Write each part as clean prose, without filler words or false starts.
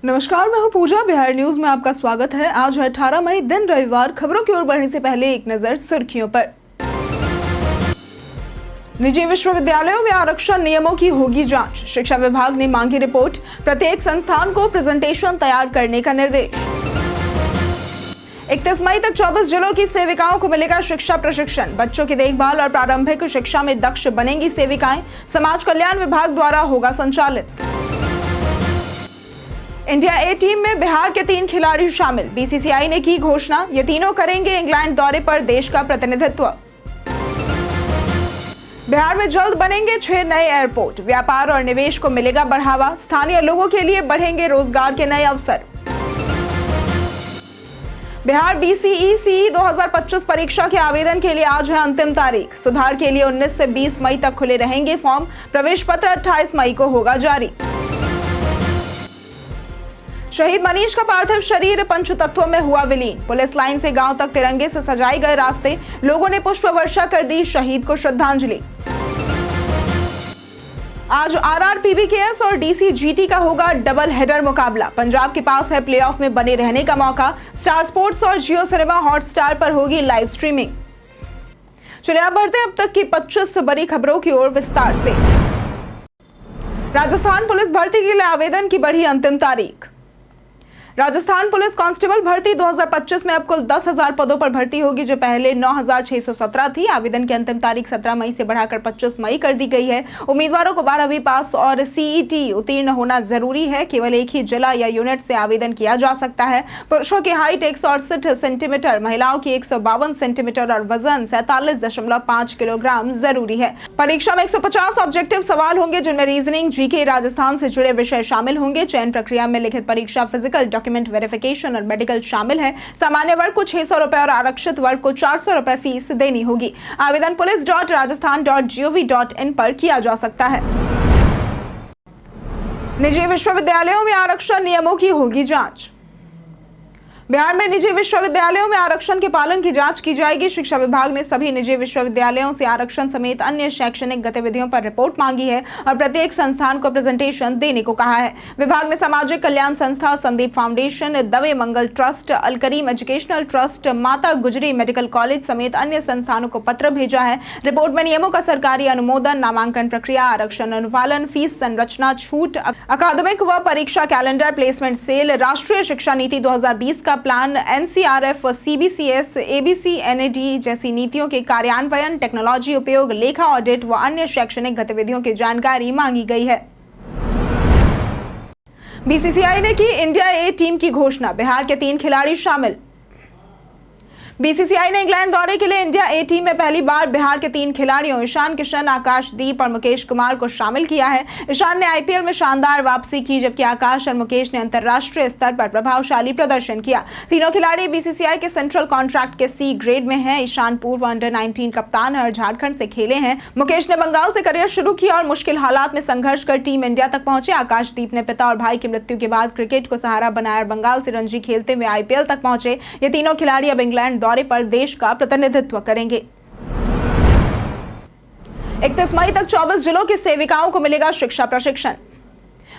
नमस्कार, मैं हूं पूजा। बिहार न्यूज में आपका स्वागत है। आज है 18 मई, दिन रविवार। खबरों की ओर बढ़ने से पहले एक नजर सुर्खियों पर। निजी विश्वविद्यालयों में आरक्षण नियमों की होगी जांच। शिक्षा विभाग ने मांगी रिपोर्ट। प्रत्येक संस्थान को प्रेजेंटेशन तैयार करने का निर्देश। 31 मई तक 24 जिलों की सेविकाओं को मिलेगा शिक्षा प्रशिक्षण। बच्चों की देखभाल और प्रारंभिक शिक्षा में दक्ष बनेंगी सेविकाएं। समाज कल्याण विभाग द्वारा होगा संचालित। इंडिया ए टीम में बिहार के 3 खिलाड़ी शामिल। बीसीसीआई ने की घोषणा, ये तीनों करेंगे इंग्लैंड दौरे पर देश का प्रतिनिधित्व। बिहार में जल्द बनेंगे 6 नए एयरपोर्ट। व्यापार और निवेश को मिलेगा बढ़ावा। स्थानीय लोगों के लिए बढ़ेंगे रोजगार के नए अवसर। बिहार बीसीई 2025 परीक्षा के आवेदन के लिए आज है अंतिम तारीख। सुधार के लिए 19 से 20 मई तक खुले रहेंगे फॉर्म। प्रवेश पत्र 28 मई को होगा जारी। शहीद मनीष का पार्थिव शरीर पंचतत्व में हुआ विलीन। पुलिस लाइन से गांव तक तिरंगे से सजाए गए रास्ते। लोगों ने पुष्प वर्षा कर दी शहीद को श्रद्धांजलि। आज आरआरपीबीकेएस और डीसीजीटी का होगा डबल हेडर मुकाबला। पंजाब के पास है प्लेऑफ में बने रहने का मौका। स्टार स्पोर्ट्स और जियो सिनेमा हॉटस्टार पर होगी लाइव स्ट्रीमिंग। चलिए आप बढ़ते हैं अब तक की 25 बड़ी खबरों की ओर विस्तार से। राजस्थान पुलिस भर्ती के लिए आवेदन की बढ़ी अंतिम तारीख। राजस्थान पुलिस कांस्टेबल भर्ती 2025 में अब कुल 10,000 पदों पर भर्ती होगी, जो पहले 9,617 थी। आवेदन की अंतिम तारीख 17 मई से बढ़ाकर 25 मई कर दी गई है। उम्मीदवारों को 12वीं पास और सीईटी उत्तीर्ण होना जरूरी है। केवल एक ही जिला या यूनिट से आवेदन किया जा सकता है। पुरुषों की हाइट 168 सेंटीमीटर, महिलाओं की 152 सेंटीमीटर और वजन 47.5 किलोग्राम जरूरी है। परीक्षा में 150 ऑब्जेक्टिव सवाल होंगे, जिनमें रीजनिंग, जीके, राजस्थान से जुड़े विषय शामिल होंगे। चयन प्रक्रिया में लिखित परीक्षा, फिजिकल, डॉक्यूमेंट वेरिफिकेशन और मेडिकल शामिल है। सामान्य वर्ग को 600 रुपए और आरक्षित वर्ग को 400 रुपए फीस देनी होगी। आवेदन police.rajasthan.gov.in पर किया जा सकता है। निजी विश्वविद्यालयों में आरक्षण नियमों की होगी जांच। बिहार में निजी विश्वविद्यालयों में आरक्षण के पालन की जांच की जाएगी। शिक्षा विभाग ने सभी निजी विश्वविद्यालयों से आरक्षण समेत अन्य शैक्षणिक गतिविधियों पर रिपोर्ट मांगी है और प्रत्येक संस्थान को प्रेजेंटेशन देने को कहा है। विभाग ने सामाजिक कल्याण संस्था, संदीप फाउंडेशन, दवे मंगल ट्रस्ट, अल करीम एजुकेशनल ट्रस्ट, माता गुजरी मेडिकल कॉलेज समेत अन्य संस्थानों को पत्र भेजा है। रिपोर्ट में नियमों का सरकारी अनुमोदन, नामांकन प्रक्रिया, आरक्षण अनुपालन, फीस संरचना, छूट, अकादमिक व परीक्षा कैलेंडर, प्लेसमेंट सेल, राष्ट्रीय शिक्षा नीति 2020 का plan, NCRF, CBCS, ABC, NAD जैसी नीतियों के कार्यान्वयन, टेक्नोलॉजी उपयोग, लेखा ऑडिट व अन्य शैक्षणिक गतिविधियों की जानकारी मांगी गई है। बीसीसीआई ने की इंडिया ए टीम की घोषणा। बिहार के 3 खिलाड़ी शामिल। बीसीसीआई ने इंग्लैंड दौरे के लिए इंडिया ए टीम में पहली बार बिहार के 3 खिलाड़ियों ईशान किशन, आकाशदीप और मुकेश कुमार को शामिल किया है। ईशान ने आईपीएल में शानदार वापसी की, जबकि आकाश और मुकेश ने अंतर्राष्ट्रीय स्तर पर प्रभावशाली प्रदर्शन किया। तीनों खिलाड़ी बीसीसीआई के सेंट्रल कॉन्ट्रैक्ट के सी ग्रेड में हैं। ईशान पूर्व अंडर-19 कप्तान है और झारखंड से खेले हैं। मुकेश ने बंगाल से करियर शुरू किया और मुश्किल हालात में संघर्ष कर टीम इंडिया तक पहुंचे। आकाशदीप ने पिता और भाई की मृत्यु के बाद क्रिकेट को सहारा बनाया और बंगाल से रणजी खेलते हुए आईपीएल तक पहुंचे। ये तीनों खिलाड़ी अब इंग्लैंड दौरे पर देश का प्रतिनिधित्व करेंगे। 31 मई तक 24 जिलों की सेविकाओं को मिलेगा शिक्षा प्रशिक्षण।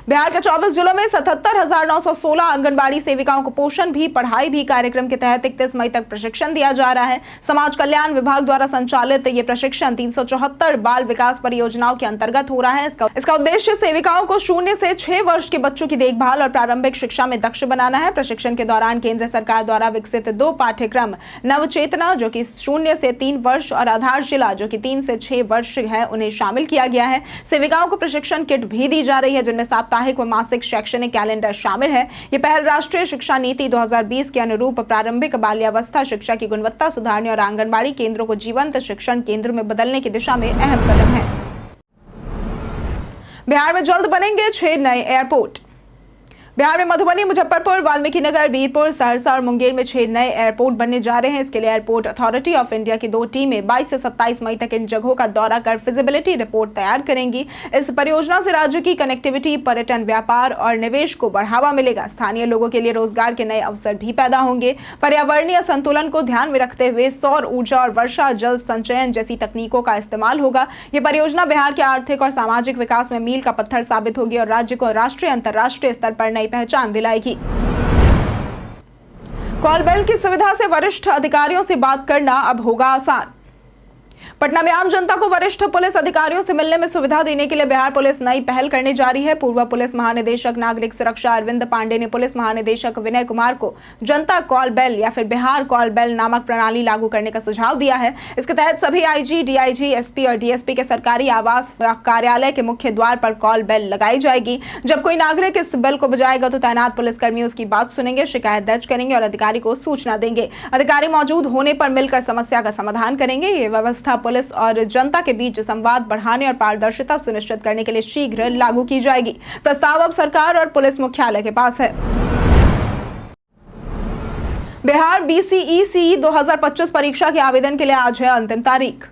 बिहार के 24 जिलों में 77,916 आंगनबाड़ी सेविकाओं को पोषण भी पढ़ाई भी कार्यक्रम के तहत 31 मई तक प्रशिक्षण दिया जा रहा है। समाज कल्याण विभाग द्वारा संचालित ये प्रशिक्षण 374 बाल विकास परियोजनाओं के अंतर्गत हो रहा है। इसका उद्देश्य सेविकाओं को 0 से 6 वर्ष के बच्चों की देखभाल और प्रारंभिक शिक्षा में दक्ष बनाना है। प्रशिक्षण के दौरान केंद्र सरकार द्वारा विकसित 2 पाठ्यक्रम, नवचेतना जो कि 0 से 3 वर्ष और आधारशिला जो कि 3 से 6 वर्ष है, उन्हें शामिल किया गया है। सेविकाओं को प्रशिक्षण किट भी दी जा रही है, जिनमें साप्ताहिक व मासिक शैक्षणिक कैलेंडर शामिल है। ये पहल राष्ट्रीय शिक्षा नीति 2020 के अनुरूप प्रारंभिक बाल्यावस्था शिक्षा की गुणवत्ता सुधारने और आंगनबाड़ी केंद्रों को जीवंत शिक्षण केंद्र में बदलने की दिशा में अहम कदम है। बिहार में जल्द बनेंगे 6 नए एयरपोर्ट। बिहार में मधुबनी, मुजफ्फरपुर, वाल्मीकिनगर, बीरपुर, सहरसा और मुंगेर में 6 नए एयरपोर्ट बनने जा रहे हैं। इसके लिए एयरपोर्ट अथॉरिटी ऑफ इंडिया की 2 टीमें 22 से 27 मई तक इन जगहों का दौरा कर फिजिबिलिटी रिपोर्ट तैयार करेंगी। इस परियोजना से राज्य की कनेक्टिविटी, पर्यटन, व्यापार और निवेश को बढ़ावा मिलेगा। स्थानीय लोगों के लिए रोजगार के नए अवसर भी पैदा होंगे। पर्यावरणीय संतुलन को ध्यान में रखते हुए सौर ऊर्जा और वर्षा जल संचयन जैसी तकनीकों का इस्तेमाल होगा। ये परियोजना बिहार के आर्थिक और सामाजिक विकास में मील का पत्थर साबित होगी और राज्य को राष्ट्रीय अंतर्राष्ट्रीय स्तर पर नई नई पहचान दिलाएगी। कॉल बेल की सुविधा से वरिष्ठ अधिकारियों से बात करना अब होगा आसान। पटना में आम जनता को वरिष्ठ पुलिस अधिकारियों से मिलने में सुविधा देने के लिए बिहार पुलिस नई पहल करने जा रही है। पूर्व पुलिस महानिदेशक नागरिक सुरक्षा अरविंद पांडे ने पुलिस महानिदेशक विनय कुमार को जनता कॉल बेल या फिर बिहार कॉल बेल नामक प्रणाली लागू करने का सुझाव दिया है। इसके तहत सभी आईजी, डीआईजी, एसपी और डीएसपी के सरकारी आवास कार्यालय के मुख्य द्वार पर कॉल बेल लगाई जाएगी। जब कोई नागरिक इस बेल को बजाएगा तो तैनात पुलिसकर्मी उसकी बात सुनेंगे, शिकायत दर्ज करेंगे और अधिकारी को सूचना देंगे। अधिकारी मौजूद होने पर मिलकर समस्या का समाधान करेंगे। ये व्यवस्था पुलिस और जनता के बीच संवाद बढ़ाने और पारदर्शिता सुनिश्चित करने के लिए शीघ्र लागू की जाएगी। प्रस्ताव अब सरकार और पुलिस मुख्यालय के पास है। बिहार बीसीई 2025 परीक्षा के आवेदन के लिए आज है अंतिम तारीख।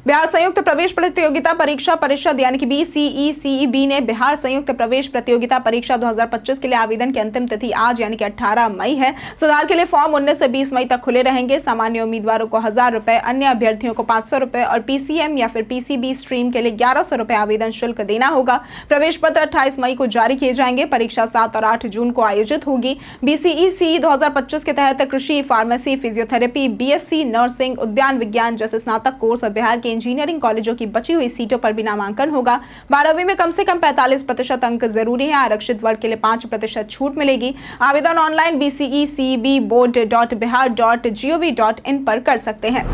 बिहार संयुक्त प्रवेश प्रतियोगिता परीक्षा परिषद यानी कि BCECEB ने बिहार संयुक्त प्रवेश प्रतियोगिता परीक्षा 2025 के लिए आवेदन की अंतिम तिथि आज यानी कि 18 मई है। सुधार के लिए फॉर्म 19 से 20 मई तक खुले रहेंगे। सामान्य उम्मीदवारों को 1000 रुपए, अन्य अभ्यर्थियों को 500 रुपए और PCM या फिर PCB स्ट्रीम के लिए 1100 रुपए आवेदन शुल्क देना होगा। प्रवेश पत्र 28 मई को जारी किए जाएंगे। परीक्षा 7 और 8 जून को आयोजित होगी। BCECE 2025 के तहत कृषि, फार्मेसी, फिजियोथेरेपी, BSc नर्सिंग, उद्यान विज्ञान जैसे स्नातक कोर्स और बिहार के इंजीनियरिंग कॉलेजों की बची हुई सीटों पर भी नामांकन होगा। 12वीं में कम से कम 45% अंक जरूरी है। आरक्षित वर्ग के लिए 5% छूट मिलेगी। आवेदन ऑनलाइन BCECEBboard.bihar.gov.in पर कर सकते हैं।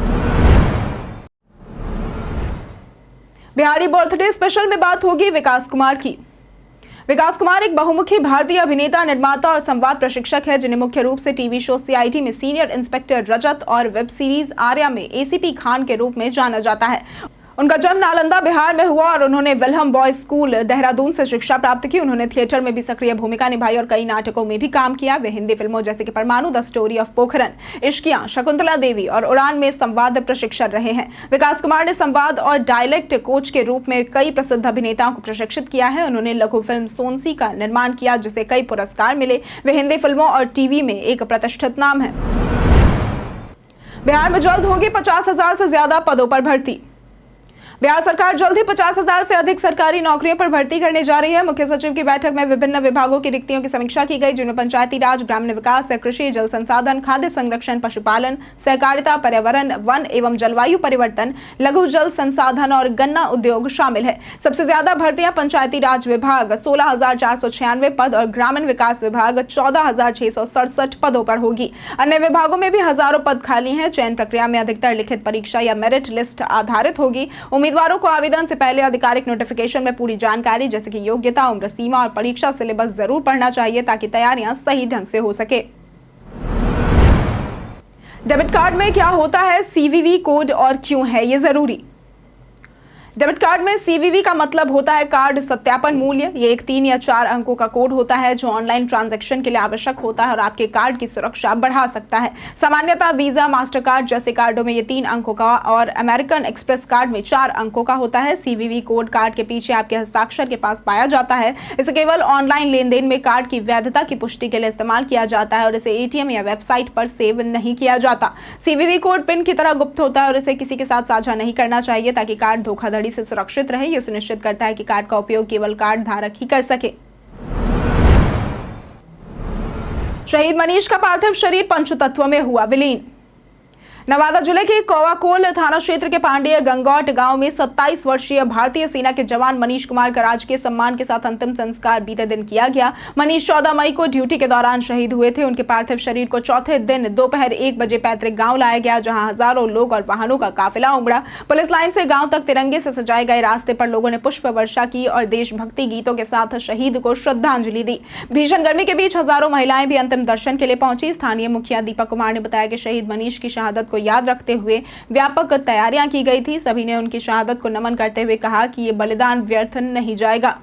बिहारी बर्थडे स्पेशल में बात होगी विकास कुमार की। विकास कुमार एक बहुमुखी भारतीय अभिनेता, निर्माता और संवाद प्रशिक्षक है, जिन्हें मुख्य रूप से टीवी शो CID में सीनियर इंस्पेक्टर रजत और वेब सीरीज आर्या में ACP खान के रूप में जाना जाता है। उनका जन्म नालंदा बिहार में हुआ और उन्होंने विल्हम बॉयज स्कूल देहरादून से शिक्षा प्राप्त की। उन्होंने थिएटर में भी सक्रिय भूमिका निभाई और कई नाटकों में भी काम किया। वे हिंदी फिल्मों जैसे कि Parmanu, the story of Pokhran, Ishqiya, Shakuntala Devi और उड़ान में संवाद प्रशिक्षण रहे हैं। विकास कुमार ने संवाद और डायलेक्ट कोच के रूप में कई प्रसिद्ध अभिनेताओं को प्रशिक्षित किया है। उन्होंने लघु फिल्म सोनसी का निर्माण किया, जिसे कई पुरस्कार मिले। वे हिंदी फिल्मों और टीवी में एक प्रतिष्ठित नाम है। बिहार में जल्द होगी 50,000 से ज्यादा पदों पर भर्ती। बिहार सरकार जल्द ही 50,000 से अधिक सरकारी नौकरियों पर भर्ती करने जा रही है। मुख्य सचिव की बैठक में विभिन्न विभागों की रिक्तियों की समीक्षा की गई, जिनमें पंचायती राज, ग्रामीण विकास, कृषि, जल संसाधन, खाद्य संरक्षण, पशुपालन, सहकारिता, पर्यावरण, वन एवं जलवायु परिवर्तन, लघु जल संसाधन और गन्ना उद्योग शामिल है। सबसे ज्यादा भर्तियां पंचायती राज विभाग 16,496 पद और ग्रामीण विकास विभाग 14,667 पदों पर होगी। अन्य विभागों में भी हजारों पद खाली हैं। चयन प्रक्रिया में अधिकतर लिखित परीक्षा या मेरिट लिस्ट आधारित होगी। उम्मीदवारों को आवेदन से पहले आधिकारिक नोटिफिकेशन में पूरी जानकारी जैसे कि योग्यता, उम्र सीमा और परीक्षा सिलेबस जरूर पढ़ना चाहिए, ताकि तैयारियां सही ढंग से हो सके। डेबिट कार्ड में क्या होता है CVV कोड और क्यों है ये जरूरी? डेबिट कार्ड में CVV का मतलब होता है कार्ड सत्यापन मूल्य। ये एक 3 या 4 अंकों का कोड होता है जो ऑनलाइन ट्रांजैक्शन के लिए आवश्यक होता है और आपके कार्ड की सुरक्षा बढ़ा सकता है। सामान्यतः वीजा, मास्टर कार्ड जैसे कार्डों में ये 3 अंकों का और अमेरिकन एक्सप्रेस कार्ड में 4 अंकों का होता है। CVV कोड कार्ड के पीछे आपके हस्ताक्षर के पास पाया जाता है। इसे केवल ऑनलाइन लेन देन में कार्ड की वैधता की पुष्टि के लिए इस्तेमाल किया जाता है और इसे ATM या वेबसाइट पर सेव नहीं किया जाता। CVV कोड पिन की तरह गुप्त होता है और इसे किसी के साथ साझा नहीं करना चाहिए, ताकि कार्ड धोखाधड़ी से सुरक्षित रहे। यह सुनिश्चित करता है कि कार्ड का उपयोग केवल कार्ड धारक ही कर सके। शहीद मनीष का पार्थिव शरीर पंचतत्व में हुआ विलीन। नवादा जिले के कोवाकोल थाना क्षेत्र के पांडेय गंगौट गांव में 27 वर्षीय भारतीय सेना के जवान मनीष कुमार का राजकीय सम्मान के साथ अंतिम संस्कार बीते दिन किया गया। मनीष 14 मई को ड्यूटी के दौरान शहीद हुए थे। उनके पार्थिव शरीर को चौथे दिन दोपहर 1 बजे पैतृक गांव लाया गया, जहां हजारों लोग और वाहनों का काफिला उमड़ा। पुलिस लाइन से गांव तक तिरंगे से सजाए गए रास्ते पर लोगों ने पुष्प वर्षा की और देशभक्ति गीतों के साथ शहीद को श्रद्धांजलि दी। भीषण गर्मी के बीच हजारों महिलाएं भी अंतिम दर्शन के लिए पहुंची। स्थानीय मुखिया दीपक कुमार ने बताया कि शहीद मनीष की शहादत को याद रखते हुए व्यापक तैयारियां की गई थी। सभी ने उनकी शहादत को नमन करते हुए कहा कि ये बलिदान व्यर्थ नहीं जाएगा।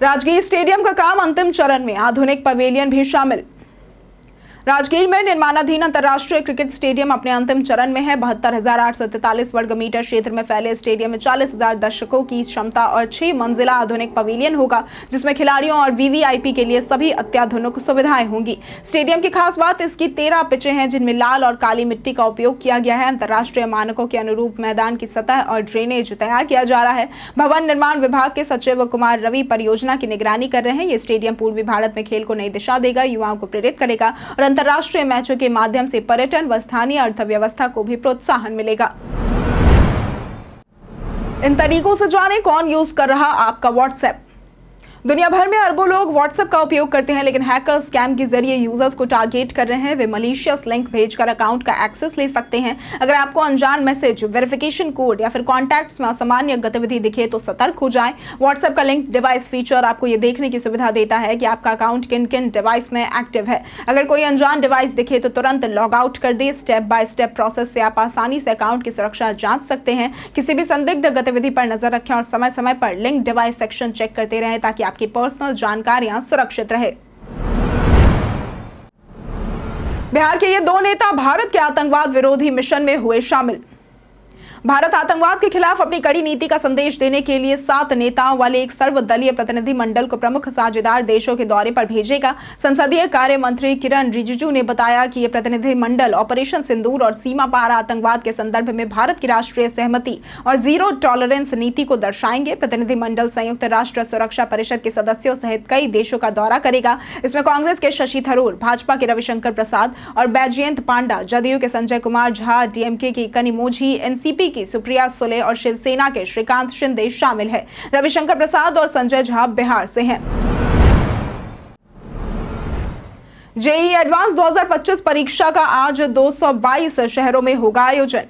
राजगीर स्टेडियम का काम अंतिम चरण में, आधुनिक पवेलियन भी शामिल। राजगीर में निर्माणाधीन अंतर्राष्ट्रीय क्रिकेट स्टेडियम अपने अंतिम चरण में है। 72,843 वर्ग मीटर क्षेत्र में फैले स्टेडियम में 40,000 दर्शकों की क्षमता और 6 मंजिला आधुनिक पवेलियन होगा, जिसमें खिलाड़ियों और वीवीआईपी के लिए सभी अत्याधुनिक सुविधाएं होंगी। स्टेडियम की खास बात इसकी 13 पिचें हैं, जिनमें लाल और काली मिट्टी का उपयोग किया गया है। अंतर्राष्ट्रीय मानकों के अनुरूप मैदान की सतह और ड्रेनेज तैयार किया जा रहा है। भवन निर्माण विभाग के सचिव कुमार रवि परियोजना की निगरानी कर रहे हैं। ये स्टेडियम पूर्वी भारत में खेल को नई दिशा देगा, युवाओं को प्रेरित करेगा और अंतर्राष्ट्रीय मैचों के माध्यम से पर्यटन व स्थानीय अर्थव्यवस्था को भी प्रोत्साहन मिलेगा। इन तरीकों से जानें कौन यूज कर रहा आपका व्हाट्सएप। दुनिया भर में अरबों लोग व्हाट्सएप का उपयोग करते हैं, लेकिन हैकर स्कैम के जरिए यूजर्स को टारगेट कर रहे हैं। वे मलिशियस लिंक भेजकर अकाउंट का एक्सेस ले सकते हैं। अगर आपको अनजान मैसेज, वेरिफिकेशन कोड या फिर कॉन्टैक्ट्स में असामान्य गतिविधि दिखे तो सतर्क हो जाएं। व्हाट्सएप का लिंक डिवाइस फीचर आपको ये देखने की सुविधा देता है कि आपका अकाउंट किन किन डिवाइस में एक्टिव है। अगर कोई अनजान डिवाइस दिखे तो तुरंत लॉग आउट कर दे। स्टेप बाय स्टेप प्रोसेस से आप आसानी से अकाउंट की सुरक्षा जांच सकते हैं। किसी भी संदिग्ध गतिविधि पर नजर रखें और समय समय पर लिंक डिवाइस सेक्शन चेक करते रहें ताकि आपकी पर्सनल जानकारियां सुरक्षित रहे। बिहार के ये 2 नेता भारत के आतंकवाद विरोधी मिशन में हुए शामिल। भारत आतंकवाद के खिलाफ अपनी कड़ी नीति का संदेश देने के लिए 7 नेताओं वाले एक सर्वदलीय प्रतिनिधि मंडल को प्रमुख साझेदार देशों के दौरे पर भेजेगा। संसदीय कार्य मंत्री किरण रिजिजू ने बताया कि यह प्रतिनिधि मंडल ऑपरेशन सिंदूर और सीमा पार आतंकवाद के संदर्भ में भारत की राष्ट्रीय सहमति और जीरो टॉलरेंस नीति को दर्शाएंगे। प्रतिनिधि मंडल संयुक्त राष्ट्र सुरक्षा परिषद के सदस्यों सहित कई देशों का दौरा करेगा। इसमें कांग्रेस के शशि थरूर, भाजपा के रविशंकर प्रसाद और बैजयंत पांडा, जदयू के संजय कुमार झा, डीएमके की कनिमोझी, एनसीपी की सुप्रिया सुले और शिवसेना के श्रीकांत शिंदे शामिल है। रविशंकर प्रसाद और संजय झा बिहार से हैं। जेईई एडवांस 2025 परीक्षा का आज 222 शहरों में होगा आयोजन।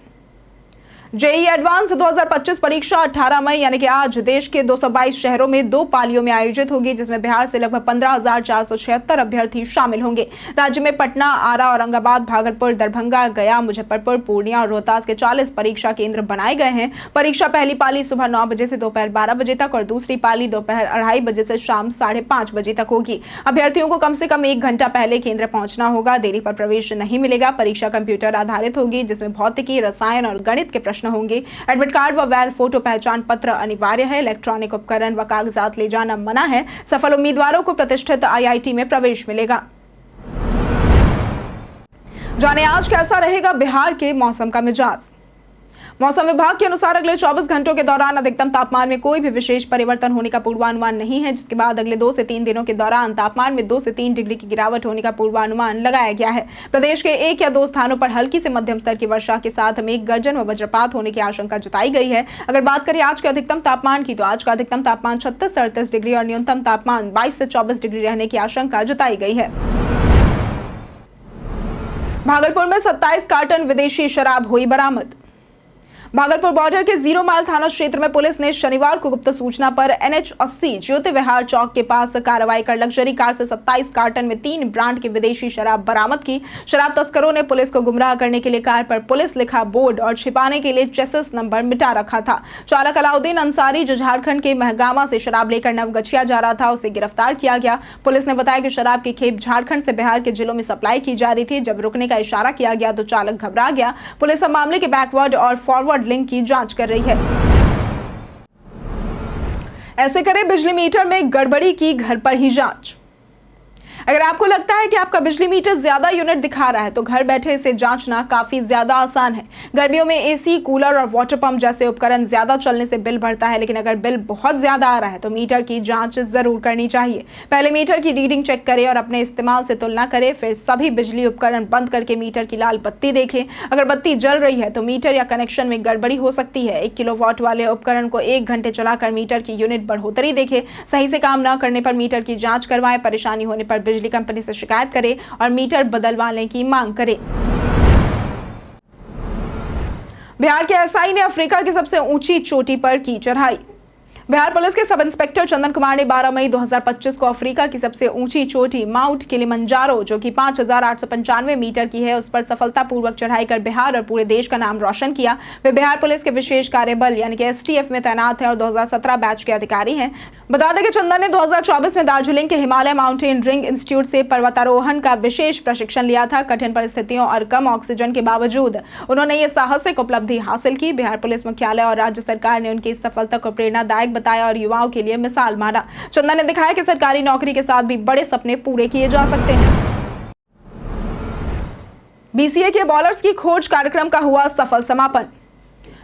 जेईई एडवांस 2025 परीक्षा 18 मई यानी कि आज देश के 222 शहरों में 2 पालियों में आयोजित होगी, जिसमें बिहार से लगभग 15,476 अभ्यर्थी शामिल होंगे। राज्य में पटना, आरा, औरंगाबाद, भागलपुर, दरभंगा, गया, मुजफ्फरपुर, पूर्णिया और रोहतास के 40 परीक्षा केंद्र बनाए गए हैं। परीक्षा पहली पाली सुबह 9 बजे से दोपहर 12 बजे तक और दूसरी पाली दोपहर 2:30 बजे से शाम 5:30 बजे तक होगी। अभ्यर्थियों को कम से कम 1 घंटा पहले केंद्र पहुंचना होगा। देरी पर प्रवेश नहीं मिलेगा। परीक्षा कंप्यूटर आधारित होगी, जिसमें भौतिकी, रसायन और गणित के होंगे। एडमिट कार्ड व वैध फोटो पहचान पत्र अनिवार्य है। इलेक्ट्रॉनिक उपकरण व कागजात ले जाना मना है। सफल उम्मीदवारों को प्रतिष्ठित आईआईटी में प्रवेश मिलेगा। जाने आज कैसा रहेगा बिहार के मौसम का मिजाज। मौसम विभाग के अनुसार अगले 24 घंटों के दौरान अधिकतम तापमान में कोई भी विशेष परिवर्तन होने का पूर्वानुमान नहीं है, जिसके बाद अगले 2 से 3 दिनों के दौरान तापमान में 2 से 3 डिग्री की गिरावट होने का पूर्वानुमान लगाया गया है। प्रदेश के 1 या 2 स्थानों पर हल्की से मध्यम स्तर की वर्षा के साथ मेघ गर्जन व वज्रपात होने की आशंका जताई गई है। अगर बात करें आज के अधिकतम तापमान की, तो आज का अधिकतम तापमान 36 से 38 डिग्री और न्यूनतम तापमान 22 से 24 डिग्री रहने की आशंका जताई गई है। भागलपुर में 27 कार्टन विदेशी शराब हुई बरामद। भागलपुर बॉर्डर के 0 माइल थाना क्षेत्र में पुलिस ने शनिवार को गुप्त सूचना पर NH 80 ज्योति विहार चौक के पास कार्रवाई कर लग्जरी कार से 27 कार्टन में 3 ब्रांड की विदेशी शराब बरामद की। शराब तस्करों ने पुलिस को गुमराह करने के लिए कार पर पुलिस लिखा बोर्ड और छिपाने के लिए चेसिस नंबर मिटा रखा था। चालक अलाउद्दीन अंसारी, जो झारखंड के महगामा से शराब लेकर नवगछिया जा रहा था, उसे गिरफ्तार किया गया। पुलिस ने बताया कि शराब की खेप झारखंड से बिहार के जिलों में सप्लाई की जा रही थी। जब रुकने का इशारा किया गया तो चालक घबरा गया। पुलिस अब मामले के बैकवर्ड और फॉरवर्ड लिंक की जांच कर रही है। ऐसे करें बिजली मीटर में गड़बड़ी की घर पर ही जांच। अगर आपको लगता है कि आपका बिजली मीटर ज्यादा यूनिट दिखा रहा है तो घर बैठे इसे जांचना काफी ज्यादा आसान है। गर्मियों में एसी, कूलर और वाटर पंप जैसे उपकरण ज्यादा चलने से बिल बढ़ता है, लेकिन अगर बिल बहुत ज्यादा आ रहा है तो मीटर की जांच जरूर करनी चाहिए। पहले मीटर की रीडिंग चेक करें और अपने इस्तेमाल से तुलना करें। फिर सभी बिजली उपकरण बंद करके मीटर की लाल बत्ती देखें। अगर बत्ती जल रही है तो मीटर या कनेक्शन में गड़बड़ी हो सकती है। 1 किलोवाट वाले उपकरण को 1 घंटे चलाकर मीटर की यूनिट बढ़ोतरी देखें। सही से काम न करने पर मीटर की जांच करवाएं। परेशानी होने पर बिजली कंपनी से शिकायत करें और मीटर बदलवाने की मांग करें। बिहार के एसआई ने अफ्रीका की सबसे ऊंची चोटी पर की चढ़ाई। बिहार पुलिस के सब इंस्पेक्टर चंदन कुमार ने 12 मई 2025 को अफ्रीका की सबसे ऊंची चोटी माउंट किलिमंजारो, जो कि 5,895 मीटर की है, उस पर सफलतापूर्वक चढ़ाई कर बिहार और पूरे देश का नाम रोशन किया। वे बिहार पुलिस के विशेष कार्यबल यानी कि STF में तैनात हैं और 2017 बैच के अधिकारी हैं। बता दें कि चंदन ने 2024 में दार्जिलिंग के हिमालय माउंटेन रिंग इंस्टीट्यूट से पर्वतारोहण का विशेष प्रशिक्षण लिया था। कठिन परिस्थितियों और कम ऑक्सीजन के बावजूद उन्होंने ये साहसिक उपलब्धि हासिल की। बिहार पुलिस मुख्यालय और राज्य सरकार ने उनकी इस सफलता को प्रेरणादायक बताया और युवाओं के लिए मिसाल माना। चंदन ने दिखाया कि सरकारी नौकरी के साथ भी बड़े सपने पूरे किए जा सकते हैं। BCA के बॉलर्स की खोज कार्यक्रम का हुआ सफल समापन।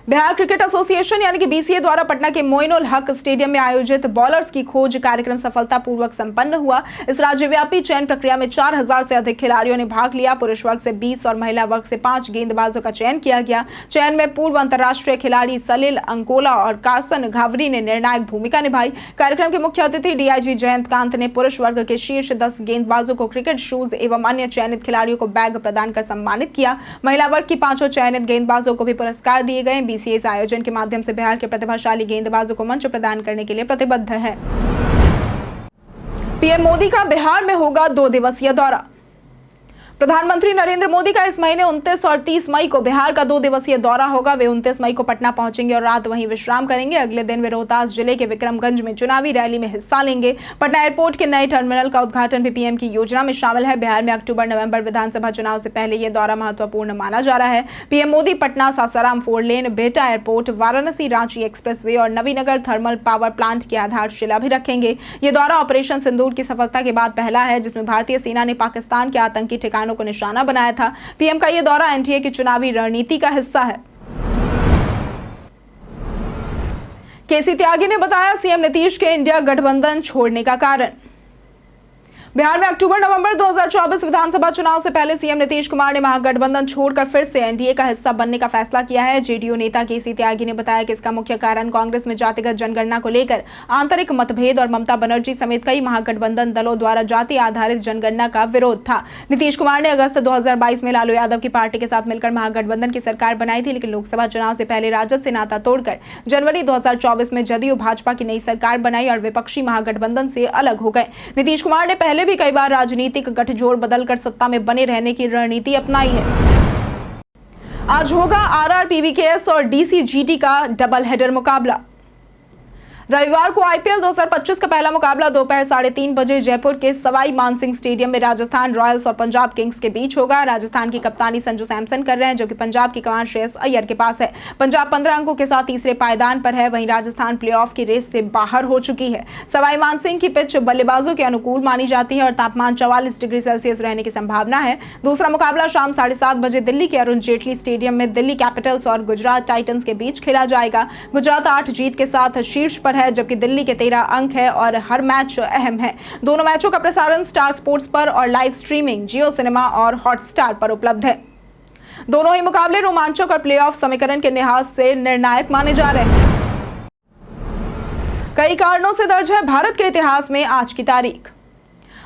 बिहार क्रिकेट एसोसिएशन यानी कि BCA द्वारा पटना के मोइनुल हक स्टेडियम में आयोजित बॉलर्स की खोज कार्यक्रम सफलतापूर्वक संपन्न हुआ। इस राज्यव्यापी चयन प्रक्रिया में 4,000 से अधिक खिलाड़ियों ने भाग लिया। पुरुष वर्ग से 20 और महिला वर्ग से 5 गेंदबाजों का चयन किया गया। चयन में पूर्व अंतर्राष्ट्रीय खिलाड़ी सलिल अंकोला और कार्सन घावरी ने निर्णायक भूमिका निभाई। कार्यक्रम के मुख्य अतिथि DIG जयंत कांत ने पुरुष वर्ग के शीर्ष 10 गेंदबाजों को क्रिकेट शूज एवं अन्य चयनित खिलाड़ियों को बैग प्रदान कर सम्मानित किया। महिला वर्ग की 5 चयनित गेंदबाजों को भी पुरस्कार दिए गए। BCA इस आयोजन के माध्यम से बिहार के प्रतिभाशाली गेंदबाजों को मंच प्रदान करने के लिए प्रतिबद्ध है। PM मोदी का बिहार में होगा 2 दिवसीय दौरा। प्रधानमंत्री नरेंद्र मोदी का इस महीने 29 और 30 मई को बिहार का 2 दिवसीय दौरा होगा। वे 29 मई को पटना पहुंचेंगे और रात वहीं विश्राम करेंगे। अगले दिन वे रोहतास जिले के विक्रमगंज में चुनावी रैली में हिस्सा लेंगे। पटना एयरपोर्ट के नए टर्मिनल का उद्घाटन भी PM की योजना में शामिल है। बिहार में अक्टूबर-नवंबर विधानसभा चुनाव से पहले यह दौरा महत्वपूर्ण माना जा रहा है। PM मोदी पटना सासाराम 4 लेन, बेहटा एयरपोर्ट, वाराणसी रांची एक्सप्रेसवे और नवीनगर थर्मल पावर प्लांट की आधारशिला भी रखेंगे। ये दौरा ऑपरेशन सिंदूर की सफलता के बाद पहला है, जिसमें भारतीय सेना ने पाकिस्तान के आतंकी ठिकानों को निशाना बनाया था। PM का यह दौरा NDA की चुनावी रणनीति का हिस्सा है। KC त्यागी ने बताया CM नीतीश के इंडिया गठबंधन छोड़ने का कारण। बिहार में अक्टूबर-नवंबर 2024 विधानसभा चुनाव से पहले CM नीतीश कुमार ने महागठबंधन छोड़कर फिर से NDA का हिस्सा बनने का फैसला किया है। JDU नेता KC त्यागी ने बताया कि इसका मुख्य कारण कांग्रेस में जातिगत जनगणना को लेकर आंतरिक मतभेद और ममता बनर्जी समेत कई महागठबंधन दलों द्वारा जाति आधारित जनगणना का विरोध था। नीतीश कुमार ने अगस्त 2022 में लालू यादव की पार्टी के साथ मिलकर महागठबंधन की सरकार बनाई थी, लेकिन लोकसभा चुनाव से पहले राजद से नाता तोड़कर जनवरी 2024 में जदयू भाजपा की नई सरकार बनाई और विपक्षी महागठबंधन से अलग हो गए। नीतीश कुमार ने पहले भी कई बार राजनीतिक गठजोड़ बदलकर सत्ता में बने रहने की रणनीति अपनाई है। आज होगा RR PVKS और DC-GT का डबल हेडर मुकाबला। रविवार को IPL 2025 का पहला मुकाबला दोपहर 3:30 बजे जयपुर के सवाई मानसिंह स्टेडियम में राजस्थान रॉयल्स और पंजाब किंग्स के बीच होगा। राजस्थान की कप्तानी संजू सैमसन कर रहे हैं, जबकि पंजाब की कमान श्रेयस अय्यर के पास है। पंजाब 15 अंकों के साथ तीसरे पायदान पर है, वहीं राजस्थान प्लेऑफ की रेस से बाहर हो चुकी है। सवाई मानसिंह की पिच बल्लेबाजों के अनुकूल मानी जाती है और तापमान 44 डिग्री सेल्सियस रहने की संभावना है। दूसरा मुकाबला शाम 7:30 बजे दिल्ली के अरुण जेटली स्टेडियम में दिल्ली कैपिटल्स और गुजरात टाइटंस के बीच खेला जाएगा। गुजरात 8 जीत के साथ शीर्ष पर है, जबकि दिल्ली के 13 अंक है और हर मैच अहम है। दोनों मैचों का प्रसारण स्टार स्पोर्ट्स पर और लाइव स्ट्रीमिंग जियो सिनेमा और हॉटस्टार पर उपलब्ध है। दोनों ही मुकाबले रोमांचक और प्लेऑफ समीकरण के लिहाज से निर्णायक माने जा रहे हैं। कई कारणों से दर्ज है भारत के इतिहास में आज की तारीख।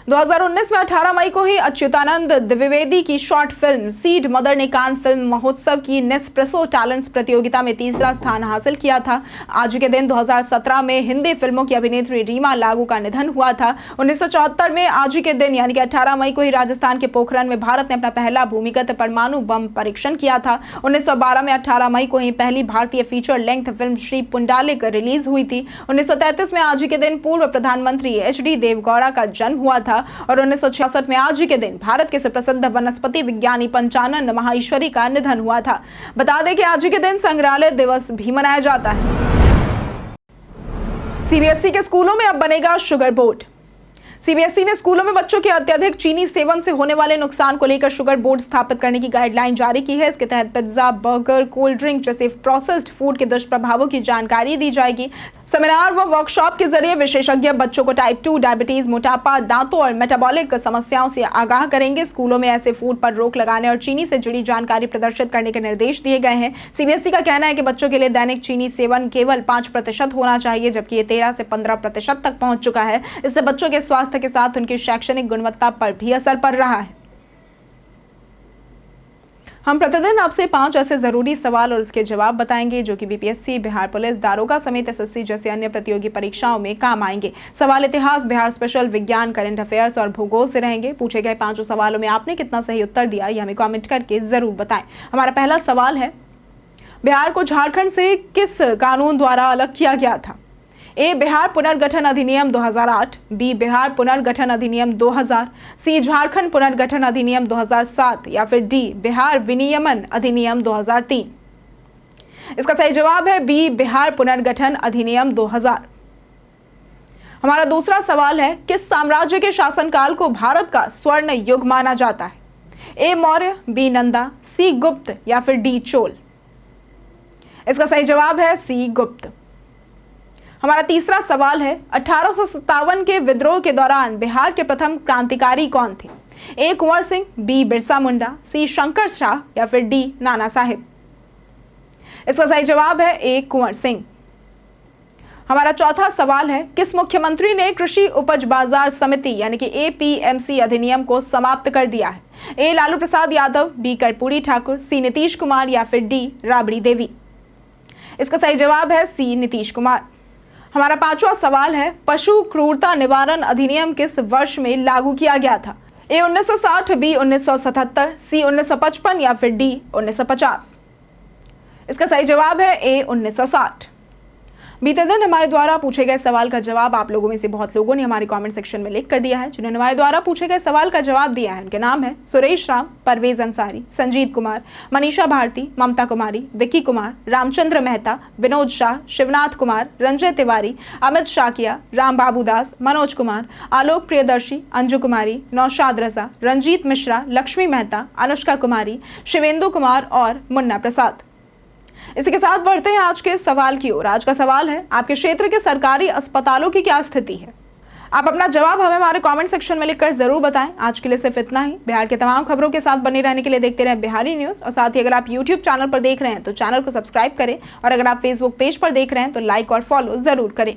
2019 में 18 मई को ही अच्युतानंद द्विवेदी की शॉर्ट फिल्म सीड मदर ने कान फिल्म महोत्सव की नेस्प्रेसो टैलेंट्स प्रतियोगिता में तीसरा स्थान हासिल किया था। आज के दिन 2017 में हिंदी फिल्मों की अभिनेत्री रीमा लागू का निधन हुआ था। 1974 में आज के दिन यानी कि 18 मई को ही राजस्थान के पोखरण में भारत ने अपना पहला भूमिगत परमाणु बम परीक्षण किया था। 1912 में 18 मई को ही पहली भारतीय feature length film Shri Pundalik release हुई थी। 1933 में आज के दिन पूर्व प्रधानमंत्री HD देवगौड़ा का जन्म हुआ था और 1966 में आज के दिन भारत के सुप्रसिद्ध वनस्पति विज्ञानी पंचानन महाईश्वरी का निधन हुआ था। बता दें कि आज के दिन संग्रहालय दिवस भी मनाया जाता है। CBSE के स्कूलों में अब बनेगा शुगर बोर्ड। CBSE ने स्कूलों में बच्चों के अत्यधिक चीनी सेवन से होने वाले नुकसान को लेकर शुगर बोर्ड स्थापित करने की गाइडलाइन जारी की है। इसके तहत पिज्जा, बर्गर, कोल्ड ड्रिंक जैसे प्रोसेस्ड फूड के दुष्प्रभावों की जानकारी दी जाएगी। सेमिनार व वर्कशॉप के जरिए विशेषज्ञ बच्चों को टाइप 2 डायबिटीज, मोटापा, दांतों और मेटाबॉलिक समस्याओं से आगाह करेंगे। स्कूलों में ऐसे फूड पर रोक लगाने और चीनी से जुड़ी जानकारी प्रदर्शित करने के निर्देश दिए गए हैं। CBSE का कहना है कि बच्चों के लिए दैनिक चीनी सेवन केवल 5% होना चाहिए, जबकि ये 13 से 15% तक पहुंच चुका है। इससे बच्चों के स्वास्थ्य के साथ उनकी शैक्षणिक गुणवत्ता पर भी असर पड़ रहा है। हम प्रतिदिन आपसे 5 ऐसे जरूरी सवाल और उसके जवाब बताएंगे जो कि बीपीएससी, बिहार पुलिस, दारोगा समेत एसएससी जैसे अन्य प्रतियोगी परीक्षाओं में काम आएंगे। सवाल इतिहास, बिहार स्पेशल, विज्ञान, करंट अफेयर्स और भूगोल से रहेंगे। पूछे गए 5 सवालों में आपने कितना सही उत्तर दिया ये हमें कॉमेंट करके जरूर बताएं। हमारा पहला सवाल है, बिहार को झारखंड से किस कानून द्वारा अलग किया गया था? ए. बिहार पुनर्गठन अधिनियम 2008, बी. बिहार पुनर्गठन अधिनियम 2000, सी. झारखंड पुनर्गठन अधिनियम 2007 या फिर डी. बिहार विनियमन अधिनियम 2003। इसका सही जवाब है बी. बिहार पुनर्गठन अधिनियम 2000। हमारा दूसरा सवाल है, किस साम्राज्य के शासनकाल को भारत का स्वर्ण युग माना जाता है? ए. मौर्य, बी. नंदा, सी. गुप्त या फिर डी. चोल। इसका सही जवाब है सी. गुप्त। हमारा तीसरा सवाल है, 1857 के विद्रोह के दौरान बिहार के प्रथम क्रांतिकारी कौन थे? ए. कुंवर सिंह, बी. बिरसा मुंडा, सी. शंकर शाह या फिर डी. नाना साहेब। इसका सही जवाब है ए. कुंवर सिंह। हमारा चौथा सवाल है, किस मुख्यमंत्री ने कृषि उपज बाजार समिति यानी कि एपीएमसी अधिनियम को समाप्त कर दिया है? ए. लालू प्रसाद यादव, बी. कर्पूरी ठाकुर, सी. नीतीश कुमार या फिर डी. राबड़ी देवी। इसका सही जवाब है सी. नीतीश कुमार। हमारा पांचवा सवाल है, पशु क्रूरता निवारण अधिनियम किस वर्ष में लागू किया गया था? ए. 1960, बी. 1977, सी. 1955 या फिर डी. 1950। इसका सही जवाब है ए. 1960। बीते दिन हमारे द्वारा पूछे गए सवाल का जवाब आप लोगों में से बहुत लोगों ने हमारे कमेंट सेक्शन में लिख कर दिया है। जिन्होंने हमारे द्वारा पूछे गए सवाल का जवाब दिया है उनके नाम है सुरेश राम, परवेज अंसारी, संजीत कुमार, मनीषा भारती, ममता कुमारी, विक्की कुमार, रामचंद्र मेहता, विनोद शाह, शिवनाथ कुमार, रंजय तिवारी, अमित शाकिया, राम बाबू दास, मनोज कुमार, आलोक प्रियदर्शी, अंजू कुमारी, नौशाद रजा, रंजीत मिश्रा, लक्ष्मी मेहता, अनुष्का कुमारी, शिवेंदु कुमार और मुन्ना प्रसाद। इसी के साथ बढ़ते हैं आज के सवाल की ओर। आज का सवाल है, आपके क्षेत्र के सरकारी अस्पतालों की क्या स्थिति है? आप अपना जवाब हमें हमारे कमेंट सेक्शन में लिखकर जरूर बताएं। आज के लिए सिर्फ इतना ही। बिहार के तमाम खबरों के साथ बने रहने के लिए देखते रहें बिहारी न्यूज़ और साथ ही अगर आप यूट्यूब चैनल पर देख रहे हैं तो चैनल को सब्सक्राइब करें और अगर आप फेसबुक पेज पर देख रहे हैं तो लाइक और फॉलो जरूर करें।